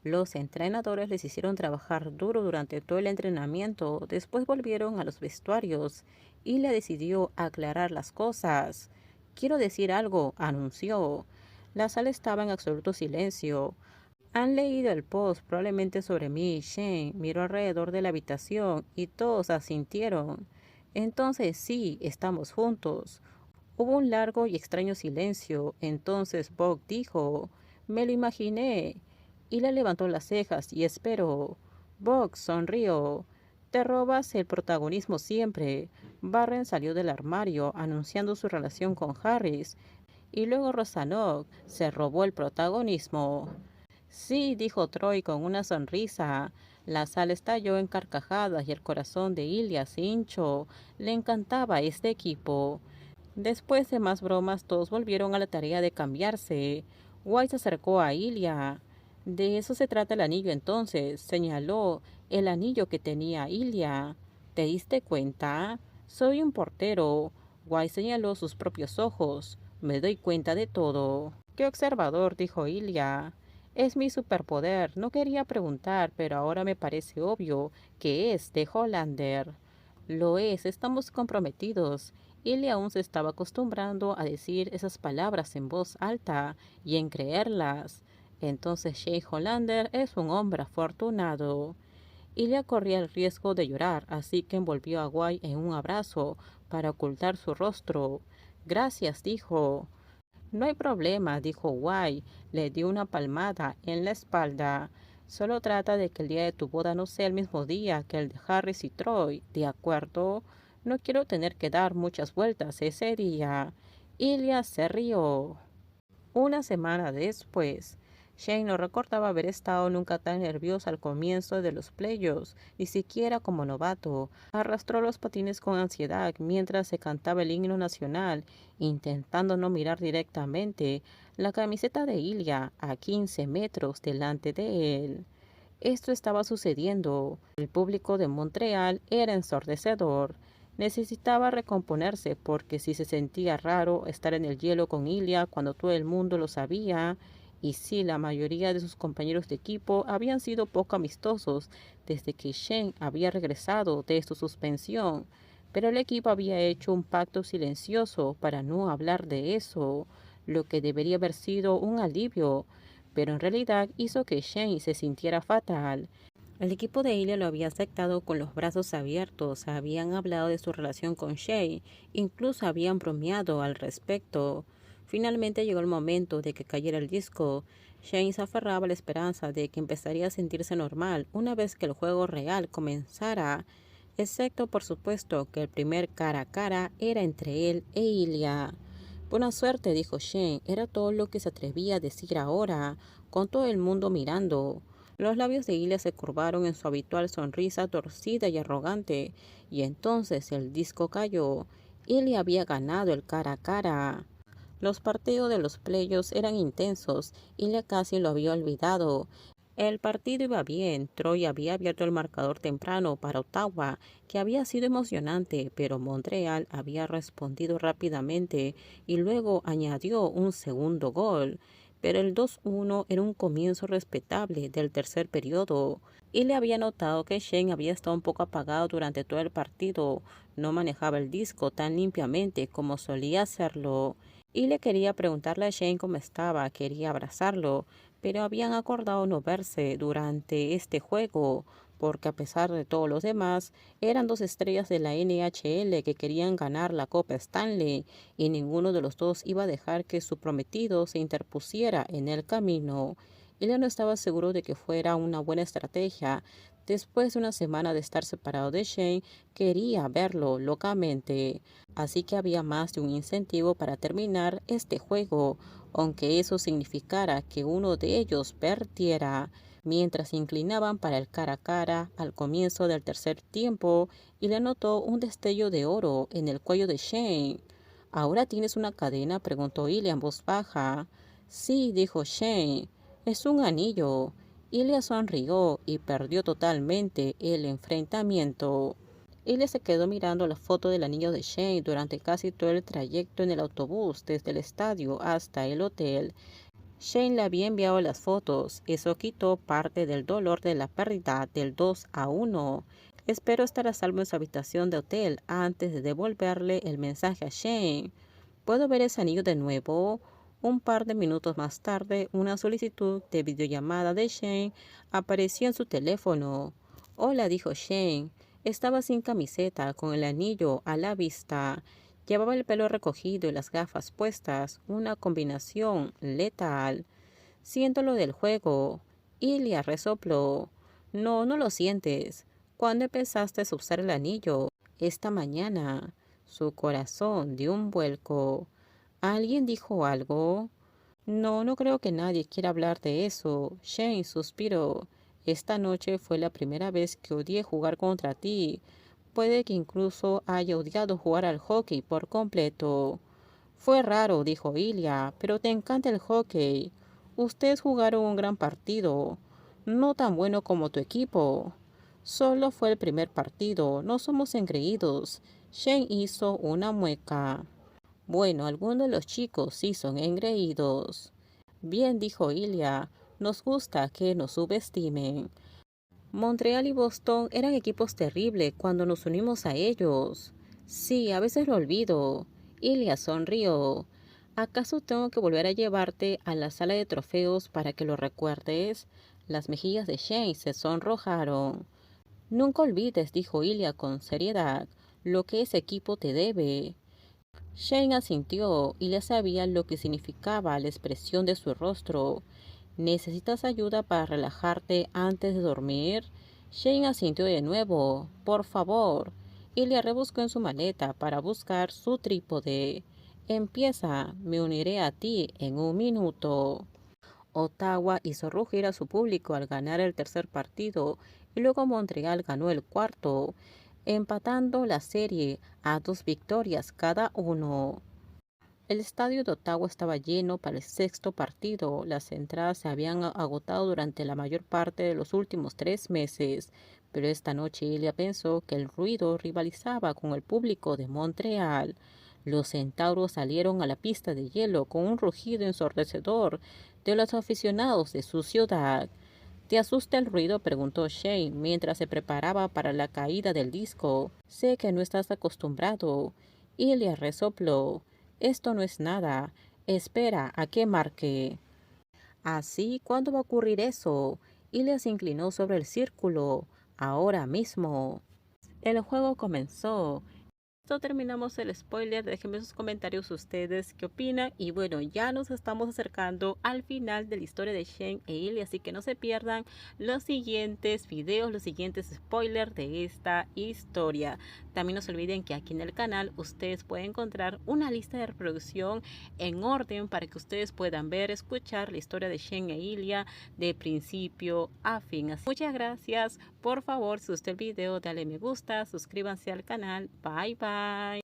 Los entrenadores les hicieron trabajar duro durante todo el entrenamiento. Después volvieron a los vestuarios y le decidió aclarar las cosas. Quiero decir algo, anunció. La sala estaba en absoluto silencio. Han leído el post probablemente sobre mí. Shane miró alrededor de la habitación y todos asintieron. Entonces sí, estamos juntos. Hubo un largo y extraño silencio. Entonces Bob dijo, me lo imaginé. Y le levantó las cejas y esperó. Bob sonrió. Te robas el protagonismo siempre. Barren salió del armario anunciando su relación con Harris. Y luego Rosanov se robó el protagonismo. Sí, dijo Troy con una sonrisa. La sala estalló en carcajadas y el corazón de Ilya se hinchó. Le encantaba este equipo. Después de más bromas, todos volvieron a la tarea de cambiarse. White se acercó a Ilya. De eso se trata el anillo entonces, señaló el anillo que tenía Ilya. ¿Te diste cuenta? Soy un portero. White señaló sus propios ojos. Me doy cuenta de todo. Qué observador, dijo Ilya. Es mi superpoder. No quería preguntar, pero ahora me parece obvio que es de Hollander. Lo es, estamos comprometidos. Él aún se estaba acostumbrando a decir esas palabras en voz alta y en creerlas. Entonces Shane Hollander es un hombre afortunado. Ilya corría el riesgo de llorar, así que envolvió a Guy en un abrazo para ocultar su rostro. Gracias, dijo. No hay problema, dijo Guy. Le dio una palmada en la espalda. Solo trata de que el día de tu boda no sea el mismo día que el de Harris y Troy, ¿de acuerdo? No quiero tener que dar muchas vueltas ese día. Ilya se rió. Una semana después, Shane no recordaba haber estado nunca tan nervioso al comienzo de los playoffs, ni siquiera como novato. Arrastró los patines con ansiedad mientras se cantaba el himno nacional, intentando no mirar directamente la camiseta de Ilya a 15 metros delante de él. Esto estaba sucediendo. El público de Montreal era ensordecedor. Necesitaba recomponerse porque si se sentía raro estar en el hielo con Ilya cuando todo el mundo lo sabía, y si la mayoría de sus compañeros de equipo habían sido poco amistosos desde que Shen había regresado de su suspensión, pero el equipo había hecho un pacto silencioso para no hablar de eso, lo que debería haber sido un alivio, pero en realidad hizo que Shane se sintiera fatal. El equipo de Ilya lo había aceptado con los brazos abiertos, habían hablado de su relación con Shane, incluso habían bromeado al respecto. Finalmente llegó el momento de que cayera el disco. Shane se aferraba a la esperanza de que empezaría a sentirse normal una vez que el juego real comenzara, excepto por supuesto que el primer cara a cara era entre él e Ilya. Buena suerte, dijo Shane, era todo lo que se atrevía a decir ahora, con todo el mundo mirando. Los labios de Ilya se curvaron en su habitual sonrisa torcida y arrogante, y entonces el disco cayó. Ilya había ganado el cara a cara. Los partidos de los playoffs eran intensos, Ilya casi lo había olvidado. El partido iba bien, Troy había abierto el marcador temprano para Ottawa, que había sido emocionante, pero Montreal había respondido rápidamente y luego añadió un segundo gol. Pero el 2-1 era un comienzo respetable del tercer periodo, y le había notado que Shane había estado un poco apagado durante todo el partido, no manejaba el disco tan limpiamente como solía hacerlo. Y le quería preguntarle a Shane cómo estaba, quería abrazarlo, pero habían acordado no verse durante este juego, porque a pesar de todos los demás, eran dos estrellas de la NHL que querían ganar la Copa Stanley, y ninguno de los dos iba a dejar que su prometido se interpusiera en el camino. Él no estaba seguro de que fuera una buena estrategia. Después de una semana de estar separado de Shane, quería verlo locamente. Así que había más de un incentivo para terminar este juego, aunque eso significara que uno de ellos perdiera. Mientras se inclinaban para el cara a cara al comienzo del tercer tiempo, y le notó un destello de oro en el cuello de Shane. ¿Ahora tienes una cadena?, preguntó Ilya en voz baja. Sí, dijo Shane, es un anillo. Ilya sonrió y perdió totalmente el enfrentamiento. Ilya se quedó mirando la foto del anillo de Shane durante casi todo el trayecto en el autobús desde el estadio hasta el hotel. Shane le había enviado las fotos. Eso quitó parte del dolor de la pérdida del 2-1. Espero estar a salvo en su habitación de hotel antes de devolverle el mensaje a Shane. ¿Puedo ver ese anillo de nuevo? Un par de minutos más tarde, una solicitud de videollamada de Shane apareció en su teléfono. Hola, dijo Shane. Estaba sin camiseta, con el anillo a la vista. Llevaba el pelo recogido y las gafas puestas, una combinación letal. Siento lo del juego. Ilya resopló. No, no lo sientes. ¿Cuándo empezaste a usar el anillo? Esta mañana. Su corazón dio un vuelco. ¿Alguien dijo algo? No, no creo que nadie quiera hablar de eso. Shane suspiró. Esta noche fue la primera vez que odié jugar contra ti. Puede que incluso haya odiado jugar al hockey por completo. Fue raro, dijo Ilya, pero te encanta el hockey. Ustedes jugaron un gran partido. No tan bueno como tu equipo. Solo fue el primer partido. No somos engreídos. Shane hizo una mueca. Bueno, algunos de los chicos sí son engreídos. Bien, dijo Ilya, nos gusta que nos subestimen. Montreal y Boston eran equipos terribles cuando nos unimos a ellos. Sí, a veces lo olvido. Ilya sonrió. ¿Acaso tengo que volver a llevarte a la sala de trofeos para que lo recuerdes? Las mejillas de Shane se sonrojaron. Nunca olvides, dijo Ilya con seriedad, lo que ese equipo te debe. Shane asintió y le sabía lo que significaba la expresión de su rostro. ¿Necesitas ayuda para relajarte antes de dormir? Shane asintió de nuevo. Por favor. Y le rebuscó en su maleta para buscar su trípode. Empieza. Me uniré a ti en un minuto. Ottawa hizo rugir a su público al ganar el tercer partido y luego Montreal ganó el cuarto, empatando la serie a 2 victorias cada uno. El estadio de Ottawa estaba lleno para el sexto partido. Las entradas se habían agotado durante la mayor parte de los últimos 3 meses, pero esta noche Ilya pensó que el ruido rivalizaba con el público de Montreal. Los centauros salieron a la pista de hielo con un rugido ensordecedor de los aficionados de su ciudad. ¿Te asusta el ruido?, preguntó Shane mientras se preparaba para la caída del disco. Sé que no estás acostumbrado. Ilya resopló. Esto no es nada. Espera a que marque. ¿Así? ¿Cuándo va a ocurrir eso? Ilya se inclinó sobre el círculo. Ahora mismo. El juego comenzó. Esto terminamos el spoiler. Déjenme sus comentarios ustedes qué opinan. Y bueno, ya nos estamos acercando al final de la historia de Shane e Ilya, así que no se pierdan los siguientes videos, los siguientes spoilers de esta historia. También no se olviden que aquí en el canal ustedes pueden encontrar una lista de reproducción en orden para que ustedes puedan ver, escuchar la historia de Shane e Ilya de principio a fin. Muchas gracias. Por favor, si os gustó el video, dale me gusta, suscríbanse al canal. Bye bye.